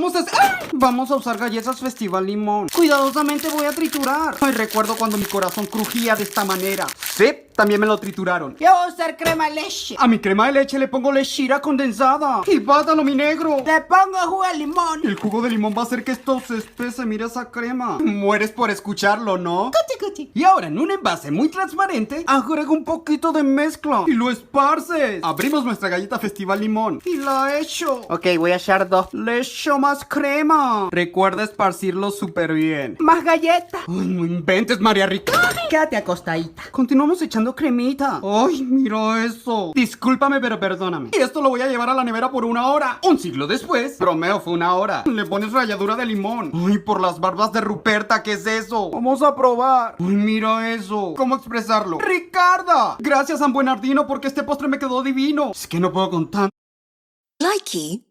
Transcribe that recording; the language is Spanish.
vamos a hacer... ¡Ah! Vamos a usar galletas Festival Limón. Cuidadosamente voy a triturar. Ay, recuerdo cuando mi corazón crujía de esta manera. Sí, también me lo trituraron. Yo voy a usar crema de leche. A mi crema de leche le pongo lechira condensada. Y bátalo, mi negro. Le pongo jugo de limón. El jugo de limón va a hacer que esto se espese. Mira esa crema. Mueres por escucharlo, ¿no? Cuti, cuti. Y ahora en un envase muy transparente, agrega un poquito de mezcla y lo esparces. Abrimos nuestra galleta Festival Limón y la echo. Ok, voy a echar 2. Le echo más crema. Recuerda esparcirlo súper bien. Más galletas. Ay, no inventes, María Ricardo. Quédate acostadita. Continuamos echando cremita. Ay, mira eso. Discúlpame, pero perdóname. Y esto lo voy a llevar a la nevera por 1 hora. Un siglo después, bromeo, fue 1 hora. Le pones ralladura de limón. Ay, por las barbas de Ruperta, ¿qué es eso? Vamos a probar. Ay, mira eso. ¿Cómo expresarlo? ¡Ricarda! Gracias, San Buenardino, porque este postre me quedó divino. Es que no puedo con tanto. Likey